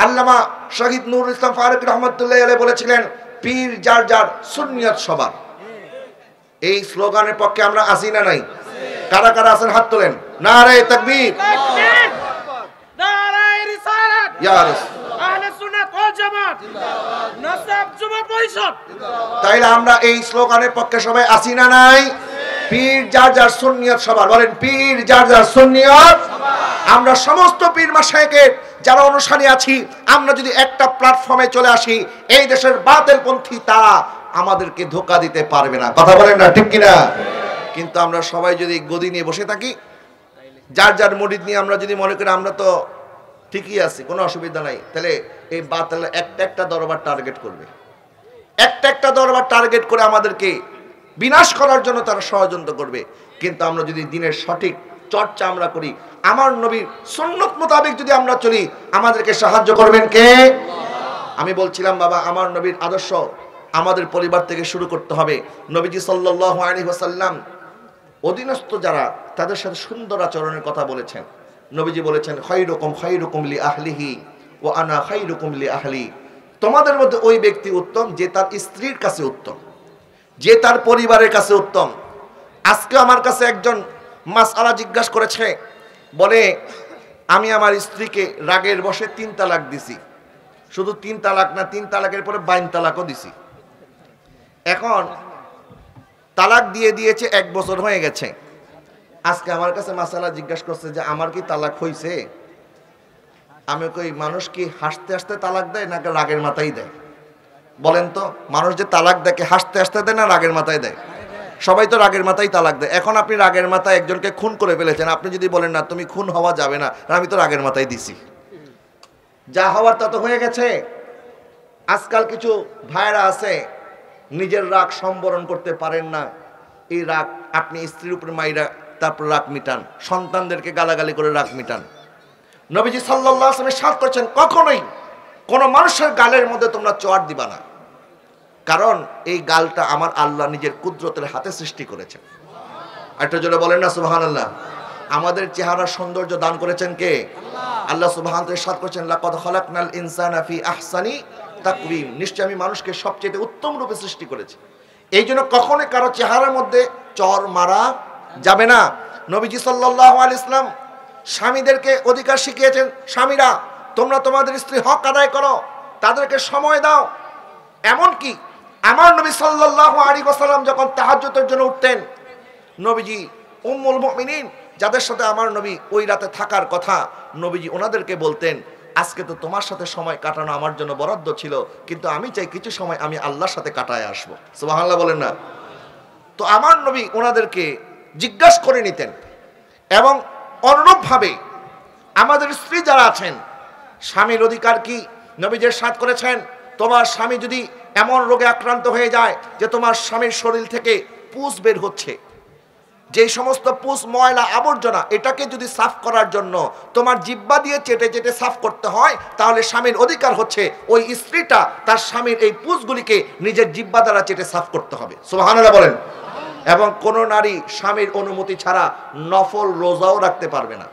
আল্লামা শহীদ নুরুল ইসলাম ফারুকী রহমাতুল্লাহি আলাইহি বলেছিলেন, পীর যার যার, সুন্নিয়ত সবার। এই স্লোগানের পক্ষে আমরা আছি না নাই? কারা কারা আছেন হাত তোলেন। নারে তাকবীর, নারে রিসালাত, ইয়া রাসূল, আহলে সুন্নাত ওয়াল জামাত, নাসাব যুব পরিষদ। তাইলে আমরা এই স্লোগানের পক্ষে সবাই আছি না নাই? পীর যার যার, সুন্নিয়ত সবার। বলেন, পীর যার যার, সুন্নিয়ত সবার। আমরা সমস্ত পীর মাশায়েখের যারা অনুসারী আছি, আমরা যদি একটা প্ল্যাটফর্মে চলে আসি, এই দেশের বাতিলপন্থী তারা আমাদেরকে ধোঁকা দিতে পারবে না। কথা বলেন না, ঠিক কিনা? কিন্তু আমরা সবাই যদি গদি নিয়ে বসে থাকি, যার যার মুরিদ নিয়ে আমরা যদি মনে করি আমরা তো ঠিকই আছি, কোনো অসুবিধা নাই, তাহলে এই বাতিল একটা একটা দরবার টার্গেট করবে, একটা একটা দরবার টার্গেট করে আমাদেরকে বিনাশ করার জন্য তারা ষড়যন্ত্র করবে। কিন্তু আমরা যদি দিনের সঠিক চর্চা আমরা করি, আমার নবীর সুন্নত মোতাবেক যদি আমরা চলি, আমাদেরকে সাহায্য করবেন কে? আমি বলছিলাম বাবা, আমার নবীর আদর্শ আমাদের পরিবার থেকে শুরু করতে হবে। নবীজি সাল্লাল্লাহু আলাইহি ওয়াসাল্লাম অধীনস্থ যারা, তাদের সাথে সুন্দর আচরণের কথা বলেছেন। নবীজি বলেছেন, খায়রুকুম খায়রুকুম লি আহলিহি ওয়া আনা খায়রুকুম লি আহলি। তোমাদের মধ্যে ওই ব্যক্তি উত্তম যে তার স্ত্রীর কাছে উত্তম, যে তার পরিবারের কাছে উত্তম। আজকে আমার কাছে একজন মাসআলা জিজ্ঞাসা করেছে, বলে আমি আমার স্ত্রীকে রাগের বশে 3 তালাক দিছি। শুধু 3 তালাক না, 3 তালাকের পরে 22 তালাকও দিছি। এখন তালাক দিয়ে দিয়েছে, 1 বছর হয়ে গেছে। আজকে আমার কাছে মাসআলা জিজ্ঞাসা করছে যে আমার কি তালাক হইছে? আমি কই, মানুষ কি হাসতে হাসতে তালাক দেয় নাকি রাগের মাথায় দেয়? বলেন তো, মানুষ যে তালাক দেয় হাসতে হাসতে দেয় না রাগের মাথায় দেয়? সবাই তো রাগের মাথায় তালাক দেয়। এখন আপনি রাগের মাথায় একজনকে খুন করে ফেলেছেন, আপনি যদি বলেন না তুমি খুন হওয়া যাবে না, আমি তো রাগের মাথায় দিছি, যা হওয়ার তা তো হয়ে গেছে। আজকাল কিছু ভাইরা আছে, নিজের রাগ সম্বরণ করতে পারেন না, এই রাগ আপনি স্ত্রীর উপর মাইরা তারপর রাগ মিটান, সন্তানদেরকে গালাগালি করে রাগ মিটান। নবীজি সাল্লাল্লাহু আলাইহি ওয়াসাল্লাম সাথ করছেন, কখনোই কোনো মানুষের গালের মধ্যে তোমরা চোয়ার দিবা না, কারণ এই গালটা আমার আল্লাহ নিজের কুদরতের হাতে সৃষ্টি করেছেন। একটা জোরে বলেন না সুবহানাল্লাহ। আমাদের চেহারা সৌন্দর্য দান করেছেন কে? আল্লাহ সুবহানাহু ওয়া তাআলা সাথ করছেন, লাকাদ খালাকনাল ইনসানা ফি আহসানি তাকওয়িম। নিশ্চয় আমি মানুষকে সবচেয়ে উত্তম রূপে সৃষ্টি করেছি। এই জন্য কখনোই কারো চেহারার মধ্যে চর মারা যাবে না। নবীজি সাল্লাল্লাহু আলাইহি ওয়াসাল্লাম স্বামীদেরকে অধিকার শিখিয়েছেন, স্বামীরা তোমরা তোমাদের স্ত্রী হক আদায় করো, তাদেরকে সময় দাও। এমনকি আমার নবী সাল্লাল্লাহু আলাইহি ওয়াসাল্লাম যখন তাহাজ্জুদের জন্য উঠতেন, নবীজি উম্মুল মুমিনিন যাদের সাথে আমার নবী ওই রাতে থাকার কথা, নবীজি ওনাদেরকে বলতেন, আজকে তো তোমার সাথে সময় কাটানো আমার জন্য বরাদ্দ ছিল, কিন্তু আমি চাই কিছু সময় আমি আল্লাহর সাথে কাটায় আসবো। সুবহানাল্লাহ বলেন না। তো আমার নবী ওনাদেরকে জিজ্ঞাসা করে নিতেন। এবং অনুরূপভাবে আমাদের স্ত্রী যারা আছেন, স্বামীর অধিকার কি? নবীজির সাথ করেছেন, তোমার স্বামী যদি এমন রোগে আক্রান্ত হয়ে যায় যে তোমার স্বামীর শরীর থেকে পুষ বের হচ্ছে, যে সমস্ত পুষ ময়লা আবর্জনা, এটাকে যদি সাফ করার জন্য তোমার জিহ্বা দিয়ে চেটে চেটে সাফ করতে হয়, তাহলে স্বামীর অধিকার হচ্ছে ওই স্ত্রীটা তার স্বামীর এই পুষগুলিকে নিজের জিহ্বা দ্বারা চেটে সাফ করতে হবে। সুবহানাল্লাহ বলেন। এবং কোন নারী স্বামীর অনুমতি ছাড়া নফল রোজাও রাখতে পারবে না।